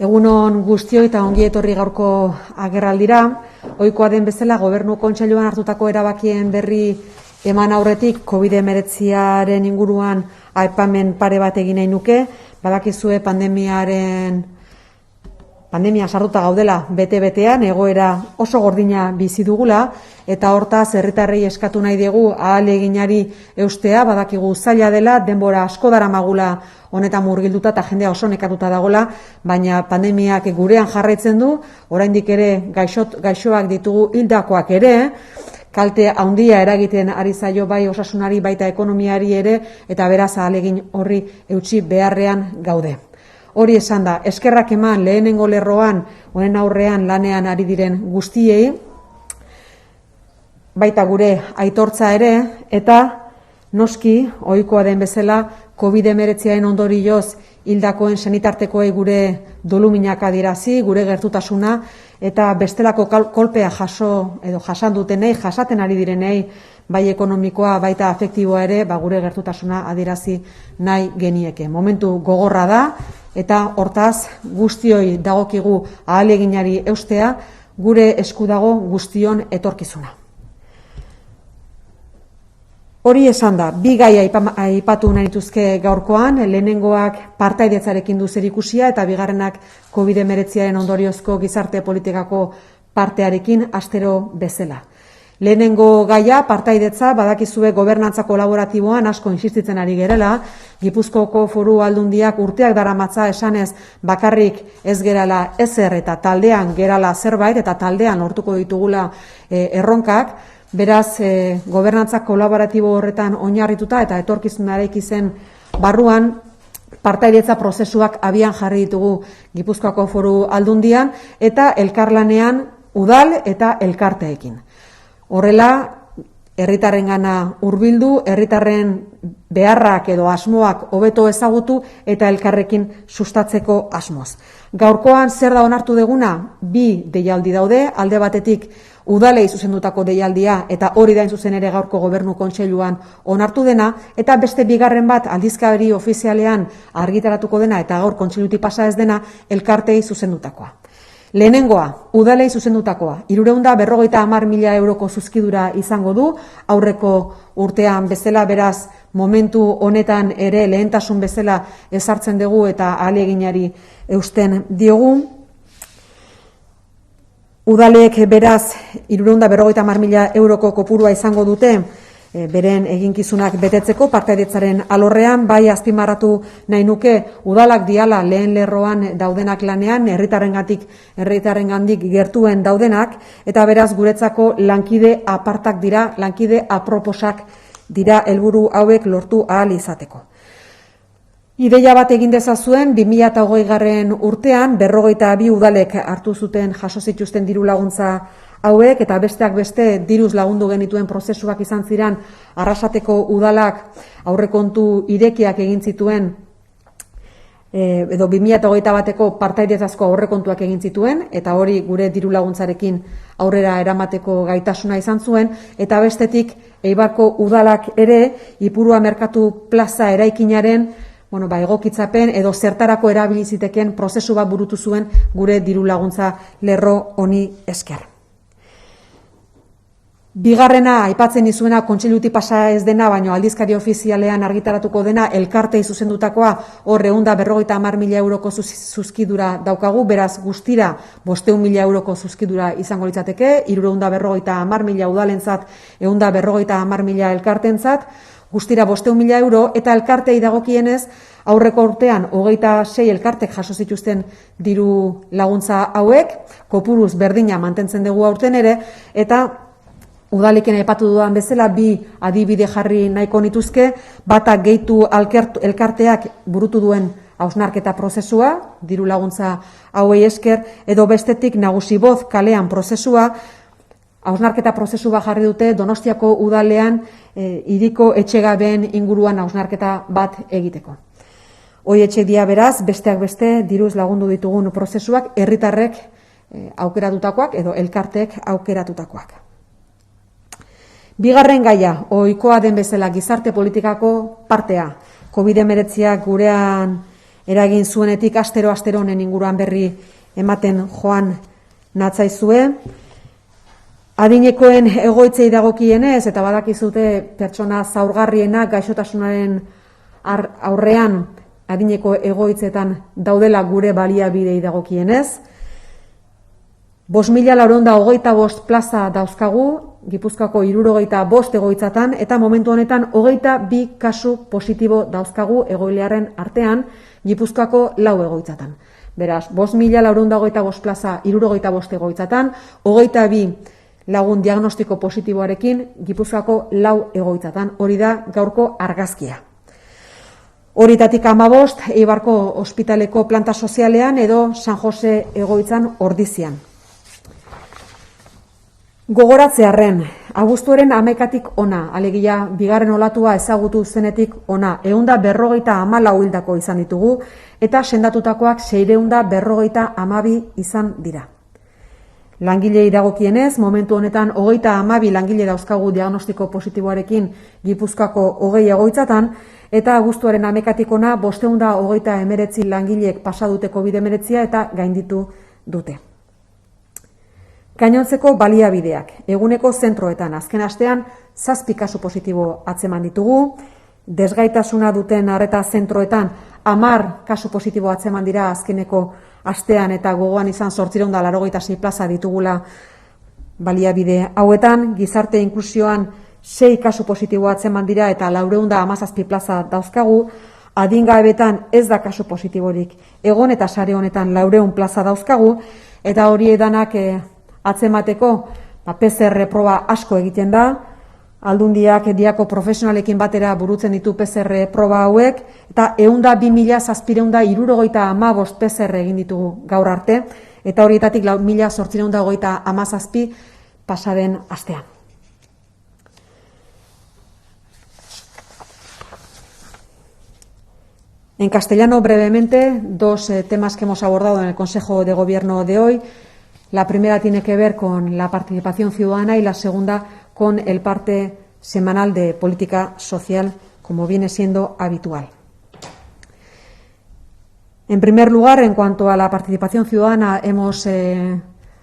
Egunon guztioi eta ongi etorri gaurko agerraldira. Ohikoa den bezala Gobernu Kontseiluan hartutako erabakien berri eman aurretik COVID-19aren inguruan aipamen pare bat egin nahi nuke. Badakizue pandemia sartuta gaudela bete-betean, egoera oso gordina bizi dugula, eta hortaz herritarrei eskatu nahi dugu ahaleginari eustea. Badakigu zaila dela, denbora asko daramagula honetan murgilduta eta jendea oso nekatuta dagoela, baina pandemiak gurean jarraitzen du, oraindik ere gaixoak ditugu, hildakoak ere, kalte handia eragiten ari zaio bai osasunari baita ekonomiari ere, eta beraz ahalegin horri eutsi beharrean gaude. Hori esan da, eskerrak eman lehenengo lerroan, honen aurrean lanean ari diren guztiei, baita gure aitortza ere, eta noski, ohikoa den bezala, COVID-19aren ondorioz hildakoen senitartekoei gure doluminak adierazi, gure gertutasuna, eta bestelako kolpea jasan dutenei, jasaten ari direnei, bai ekonomikoa, baita afektiboa ere, gure gertutasuna adierazi nahi genieke. Momentu gogorra da, eta hortaz guztioi dagokigu ahaleginari eustea, gure esku dago guztion etorkizuna. Hori esan da, bi gai aipatu nahi dituzke gaurkoan, lehenengoak partaidetzarekin du zerikusia eta bigarrenak COVID-19aren ondoriozko gizarte politikako partearekin astero bezala. Lehenengo gaia, partaidetza, badakizue gobernantza kolaboratiboan asko insistitzen ari gerela, Gipuzkoako Foru Aldundiak urteak daramatza esanez bakarrik ez gerala ezer eta taldean gerala zerbait eta taldean lortuko ditugula erronkak. Beraz, gobernantza kolaboratibo horretan oinarrituta eta etorkizunarekin zen barruan partaidetza prozesuak abian jarri ditugu Gipuzkoako Foru Aldundian eta elkarlanean udal eta elkarteekin. Horrela, herritarrengana hurbildu, herritarren beharrak edo asmoak hobeto ezagutu eta elkarrekin sustatzeko asmoz. Gaurkoan zer da onartu deguna? Bi deialdi daude, alde batetik udalei zuzendutako deialdia eta hori da zuzen ere gaurko Gobernu Kontseiluan onartu dena, eta beste bigarren bat aldizkari ofizialean argitaratuko dena eta gaur kontseilutik pasa ez dena elkartei zuzendutakoa. Lehenengoa, udalei zuzendutakoa, 350.000 euroko zuzkidura izango du, aurreko urtean bezala, beraz momentu honetan ere lehentasun bezala ezartzen dugu eta ahaleginari eusten diogu. Udalek beraz 350.000 euroko kopurua izango dute, beren eginkizunak betetzeko partaidetzaren alorrean, bai azpimarratu nahi nuke udalak diala lehen lerroan daudenak lanean, herritarrengandik gertuen daudenak, eta beraz guretzako lankide apartak dira, lankide aproposak dira helburu hauek lortu ahal izateko. Ideia bat egin dezazuen, 2020 urtean 52 udalek hartu zuten jaso zituzten diru laguntza hauek, eta besteak beste diruz lagundu genituen prozesuak izan ziren Arrasateko udalak aurrekontu irekiak egin zituen, edo 2021eko partaidetzazko aurrekontuak egin zituen, eta hori gure diru laguntzarekin aurrera eramateko gaitasuna izan zuen, eta bestetik Eibarko udalak ere Ipurua Merkatu Plaza eraikinaren egokitzapen edo zertarako erabiliziteken prozesu bat burutu zuen gure diru laguntza lerro honi esker. Bigarrena aipatzen dizuena kontseilutik pasa ez dena, baino aldizkari ofizialean argitaratuko dena, elkartei zuzendutakoa, hor 350.000 euroko zuzkidura daukagu, beraz guztira 500.000 euroko zuzkidura izango litzateke, 350.000 udalentzat, 150.000 elkartentzat, guztira 500.000 euro, eta elkartei dagokienez, aurreko urtean 26 elkartek jaso zituzten diru laguntza hauek, kopuruz berdina mantentzen dugu aurten ere, eta udaleken aipatu dudan bezala bi adibide jarri nahiko nituzke, bata gehitu elkarteak burutu duen hausnarketa prozesua, diru laguntza hauei esker, edo bestetik Nagusi Boz kalean prozesua, hausnarketa prozesua jarri dute Donostiako udalean hiriko etxegabeen inguruan hausnarketa bat egiteko. Hoi etxe dia beraz, besteak beste diruz lagundu ditugun prozesuak herritarrek aukeratutakoak edo elkartek aukeratutakoak. Bigarren gaia, ohikoa den bezala gizarte politikako partea. COVID-19 gurean eragin zuenetik astero honen inguruan berri ematen joan natzaizue. Adinekoen egoitzei dagokienez, eta badakizute pertsona zaurgarrienak gaixotasunaren aurrean adineko egoitzetan daudela gure baliabidei dagokienez. 5.425 plaza dauzkagu, Gipuzkoako 75 egoitzatan, eta momentu honetan 22 kasu positibo dauzkagu egoilearen artean, Gipuzkoako 4 egoitzatan. Beraz, 5.425 plaza 75 egoitzatan, 22 lagun diagnostiko positiboarekin Gipuzkoako 4 egoitzatan. Hori da gaurko argazkia. Horietatik 15 Eibarko ospitaleko planta sozialean edo San Jose egoitzan Ordizian. Gogoratzearren, abuztuaren 11tik ona, alegia bigarren olatua ezagutu zenetik ona, 154 hildako izan ditugu, eta sendatutakoak 652 izan dira. Langilei dagokienez, momentu honetan 32 langile dauzkagu diagnostiko positiboarekin Gipuzkoako 20 egoitzatan, eta abuztuaren 11tik ona 539 langilek pasadute COVID-19 eta gainditu dute. Gainontzeko baliabideak, eguneko zentroetan, azken astean 7 kasu positibo atzeman ditugu, desgaitasuna duten arreta zentroetan 10 kasu positibo atzeman dira azkeneko astean eta gogoan izan 886 plaza ditugula baliabide hauetan, gizarte inklusioan 6 kasu positibo atzeman dira eta 417 plaza dauzkagu, adingabetan ez da kasu positiborik egon eta sare honetan 400 plaza dauzkagu, eta hori edanak atzemateko PCR proba asko egiten da, Aldundiak diako profesionalekin batera burutzen ditu PCR proba hauek, eta 102.775 PCR egin ditugu gaur arte, eta horietatik 1.857 pasaden astean. En castellano, brevemente, dos temas que hemos abordado en el Consejo de Gobierno de hoy. La primera tiene que ver con la participación ciudadana y la segunda con el parte semanal de política social, como viene siendo habitual. En primer lugar, en cuanto a la participación ciudadana, hemos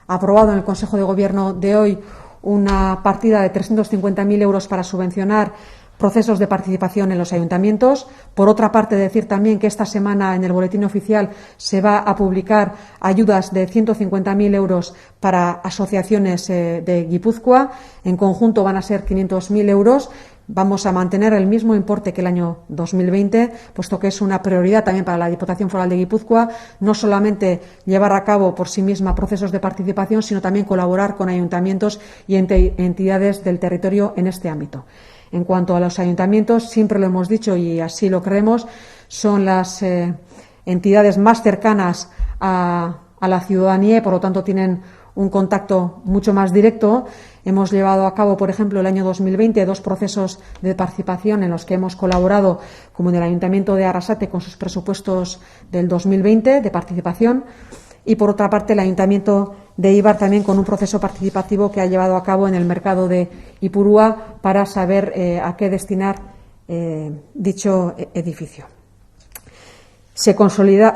aprobado en el Consejo de Gobierno de hoy una partida de 350.000 euros para subvencionar procesos de participación en los ayuntamientos. Por otra parte, decir también que esta semana en el Boletín Oficial se va a publicar ayudas de 150.000 euros para asociaciones de Guipúzcoa. En conjunto van a ser 500.000 euros. Vamos a mantener el mismo importe que el año 2020, puesto que es una prioridad también para la Diputación Foral de Guipúzcoa, no solamente llevar a cabo por sí misma procesos de participación, sino también colaborar con ayuntamientos y entidades del territorio en este ámbito. En cuanto a los ayuntamientos, siempre lo hemos dicho y así lo creemos, son las entidades más cercanas a la ciudadanía y, por lo tanto, tienen un contacto mucho más directo. Hemos llevado a cabo, por ejemplo, el año 2020, 2 procesos de participación en los que hemos colaborado, como en el Ayuntamiento de Arrasate con sus presupuestos del 2020 de participación, y, por otra parte, el Ayuntamiento de Eibar también con un proceso participativo que ha llevado a cabo en el mercado de Ipurúa para saber a qué destinar dicho edificio. Se consolida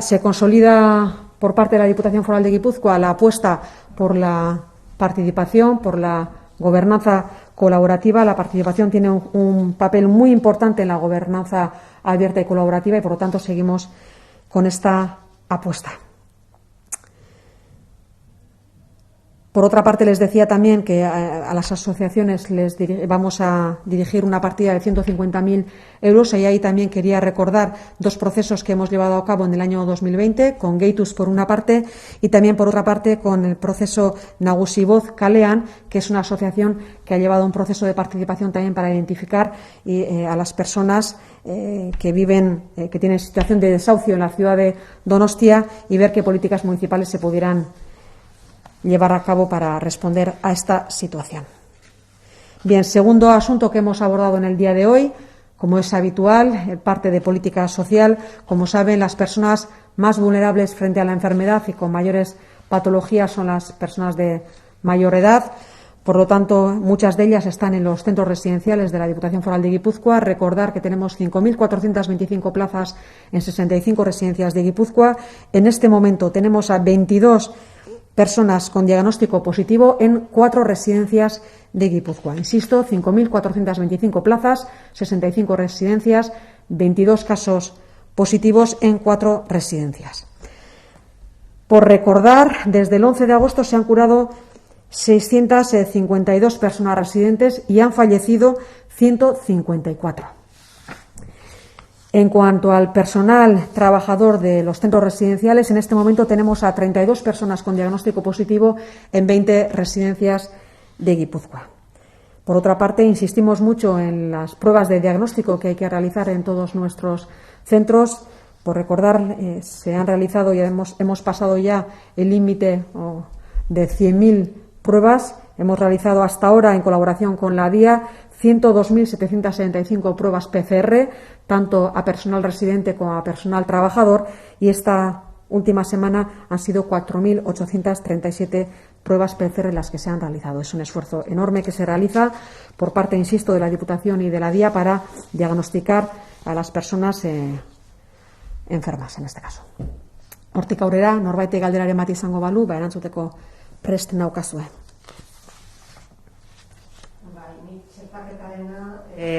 por parte de la Diputación Foral de Guipúzcoa la apuesta por la participación, por la gobernanza colaborativa. La participación tiene un papel muy importante en la gobernanza abierta y colaborativa y, por lo tanto, seguimos con esta apuesta. Por otra parte, les decía también que a las asociaciones vamos a dirigir una partida de 150.000 euros y ahí también quería recordar 2 procesos que hemos llevado a cabo en el año 2020, con Geitus por una parte y también por otra parte con el proceso Nagusi Voz Kalean, que es una asociación que ha llevado un proceso de participación también para identificar a las personas que viven, que tienen situación de desahucio en la ciudad de Donostia y ver qué políticas municipales se pudieran llevar a cabo para responder a esta situación. Bien, segundo asunto que hemos abordado en el día de hoy, como es habitual, parte de política social. Como saben, las personas más vulnerables frente a la enfermedad y con mayores patologías son las personas de mayor edad. Por lo tanto, muchas de ellas están en los centros residenciales de la Diputación Foral de Guipúzcoa. Recordar que tenemos 5.425 plazas en 65 residencias de Guipúzcoa. En este momento tenemos a 22 personas con diagnóstico positivo en 4 residencias de Guipúzcoa. Insisto, 5.425 plazas, 65 residencias, 22 casos positivos en 4 residencias. Por recordar, desde el 11 de agosto se han curado 652 personas residentes y han fallecido 154. En cuanto al personal trabajador de los centros residenciales, en este momento tenemos a 32 personas con diagnóstico positivo en 20 residencias de Guipúzcoa. Por otra parte, insistimos mucho en las pruebas de diagnóstico que hay que realizar en todos nuestros centros. Por recordar, se han realizado y hemos pasado ya el límite de 100.000 pruebas. Hemos realizado hasta ahora, en colaboración con la DIA, 102.775 pruebas PCR, tanto a personal residente como a personal trabajador, y esta última semana han sido 4.837 pruebas PCR las que se han realizado. Es un esfuerzo enorme que se realiza por parte, insisto, de la Diputación y de la DIA para diagnosticar a las personas enfermas, en este caso. Hortik aurrera, norbaitek galderaren bat izango balu, erantzuteko prest naukazue.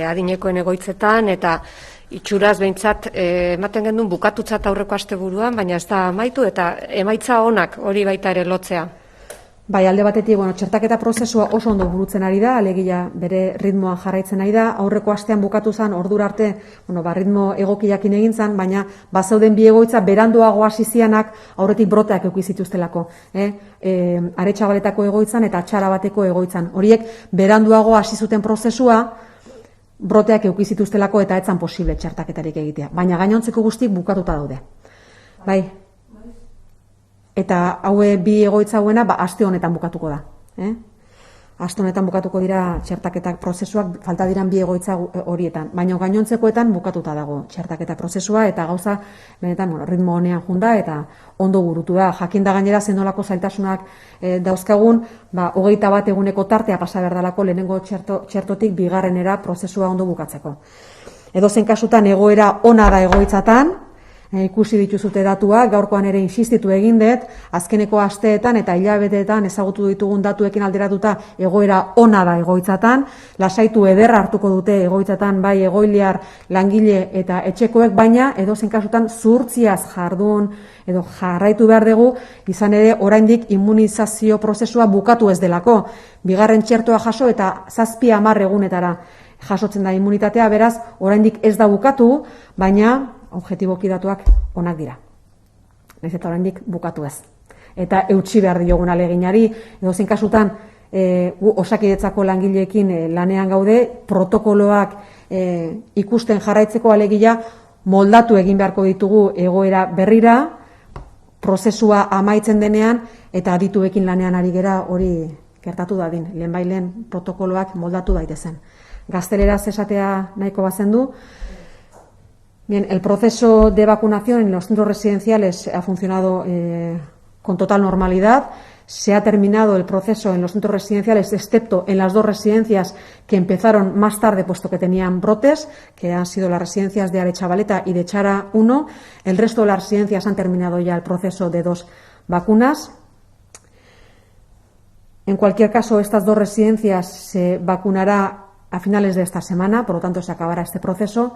Adinekoen egoitzetan eta itxuraz behintzat ematen gendun bukatutzat aurreko asteburuan, baina ez da amaitu eta emaitza onak hori baita ere lotzea. Bai, alde batetik, txertaketa prozesua oso ondo burutzen ari da, alegia bere ritmoan jarraitzen ari da. Aurreko astean bukatu zen, ordura arte, ritmo egokiakin egin zen, baina bazeuden bi egoitza beranduago hasi zianak aurretik broteak eduki zituztelako. Aretxabaletako egoitzan eta Txarabateko egoitzan. Horiek beranduago hasi zuten prozesua, broteak eduki zituztelako eta etzan posible txertaketarik egitea. Baina gainontzeko guztik bukatuta daude. Bai. Eta haue bi egoitza hauena, aste honetan bukatuko da. Aste honetan bukatuko dira txertaketak prozesuak, falta diran bi egoitza horietan. Baina gainontzekoetan bukatuta dago txertaketa prozesua eta gauza, benetan, ritmo honean junda eta ondo burutu da. Jakinda gainera zenolako zailtasunak dauzkagun, 21 eguneko tartea pasa behar dalako lehenengo txertotik bigarrenera prozesua ondo bukatzeko. Edozein kasutan egoera ona da egoitzatan, ikusi dituzute datua, gaurkoan ere insistitu egin dut, azkeneko asteetan eta hilabeteetan ezagutu ditugun datuekin alderatuta egoera ona da egoitzatan, lasaitu ederra hartuko dute egoitzatan bai egoiliar, langile eta etxekoek, baina edozein kasutan zuhurtziaz jardun edo jarraitu behar dugu, izan ere oraindik immunizazio prozesua bukatu ez delako. Bigarren txertoa jaso eta 7-10 egunetara jasotzen da immunitatea, beraz oraindik ez da bukatu, baina objetiboki datuak onak dira. Naiz eta oraindik bukatu ez. Eta eutsi behar diogun aleginari, edozein kasutan Osakidetzako langileekin lanean gaude, protokoloak ikusten jarraitzeko alegia moldatu egin beharko ditugu egoera berrira, prozesua amaitzen denean eta adituekin lanean ari gera hori gertatu dadin. Lehenbailen protokoloak moldatu daitezen. Gazteleraz esatea nahiko bazendu. Bien, el proceso de vacunación en los centros residenciales ha funcionado con total normalidad. Se ha terminado el proceso en los centros residenciales, excepto en las 2 residencias que empezaron más tarde, puesto que tenían brotes, que han sido las residencias de Aretxabaleta y de Txara 1. El resto de las residencias han terminado ya el proceso de 2 vacunas. En cualquier caso, estas 2 residencias se vacunará a finales de esta semana, por lo tanto se acabará este proceso.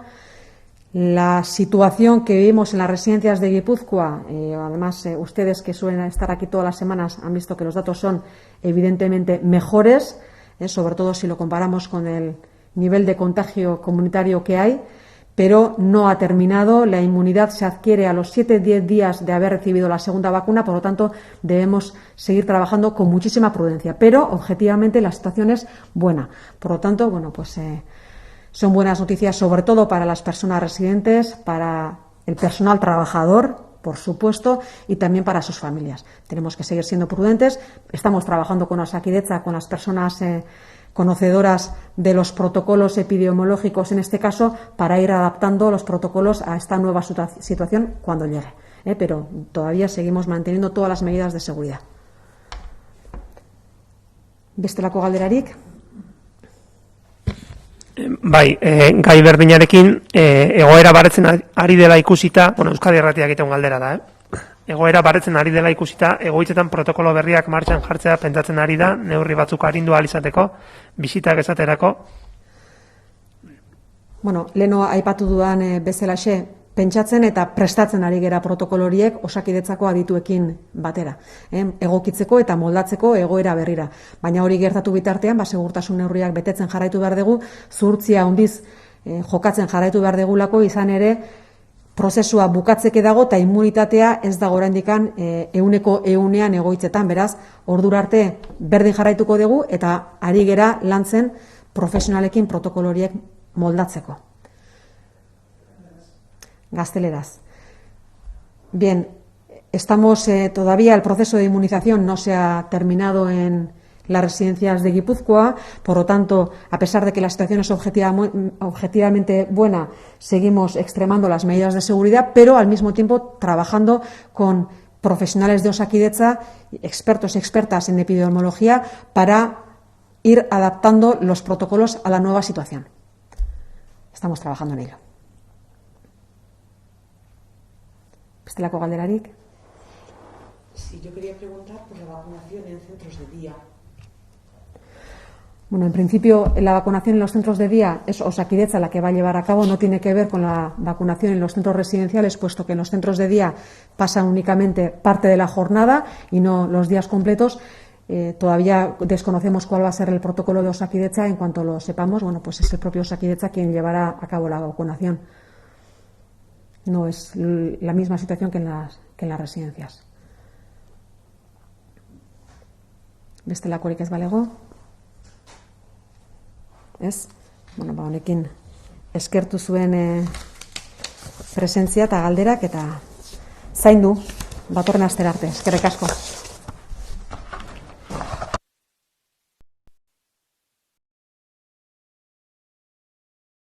La situación que vivimos en las residencias de Guipúzcoa, además ustedes que suelen estar aquí todas las semanas han visto que los datos son evidentemente mejores, sobre todo si lo comparamos con el nivel de contagio comunitario que hay, pero no ha terminado. La inmunidad se adquiere a los 7-10 días de haber recibido la segunda vacuna, por lo tanto debemos seguir trabajando con muchísima prudencia, pero objetivamente la situación es buena. Por lo tanto, son buenas noticias sobre todo para las personas residentes, para el personal trabajador, por supuesto, y también para sus familias. Tenemos que seguir siendo prudentes. Estamos trabajando con Osakidetza, con las personas conocedoras de los protocolos epidemiológicos en este caso, para ir adaptando los protocolos a esta nueva situación cuando llegue. Pero todavía seguimos manteniendo todas las medidas de seguridad. Bestelako galderarik? Bai, gai berdinarekin, egoera baretzen ari dela ikusita, Euskadi Irratiak egiten galdera da, egoera baretzen ari dela ikusita, egoitzetan protokolo berriak martxan jartzea pentsatzen ari da, neurri batzuk arindu ahal izateko, bisitak esaterako. Leno aipatu dudan bezalaxe, pentsatzen eta prestatzen ari gera protokoloriek Osakidetzako adituekin batera. Egokitzeko eta moldatzeko egoera berrira. Baina hori gertatu bitartean, segurtasun neurriak betetzen jarraitu behar dugu, zuhurtzia handiz jokatzen jarraitu behar degulako, izan ere, prozesua bukatzeke dago eta immunitatea ez dago oraindikan 100% egoitzetan, beraz, ordura arte berdin jarraituko dugu eta ari gera lantzen profesionalekin protokoloriek moldatzeko. Gazteleraz. Bien, estamos todavía, el proceso de inmunización no se ha terminado en las residencias de Guipúzcoa, por lo tanto, a pesar de que la situación es objetivamente buena, seguimos extremando las medidas de seguridad, pero al mismo tiempo trabajando con profesionales de Osakidetza, expertos y expertas en epidemiología, para ir adaptando los protocolos a la nueva situación. Estamos trabajando en ello. Bestelako galderarik? Sí, yo quería preguntar por la vacunación en centros de día. En principio, la vacunación en los centros de día es Osakidetza la que va a llevar a cabo, no tiene que ver con la vacunación en los centros residenciales, puesto que en los centros de día pasa únicamente parte de la jornada y no los días completos. Todavía desconocemos cuál va a ser el protocolo de Osakidetza. En cuanto lo sepamos, pues es el propio Osakidetza quien llevará a cabo la vacunación. No es la misma situación que en las residencias. Bestelakorik ez balego? Ez? Honekin eskertu zuen presentzia eta galderak eta zaindu datorren astera arte. Eskerrik asko.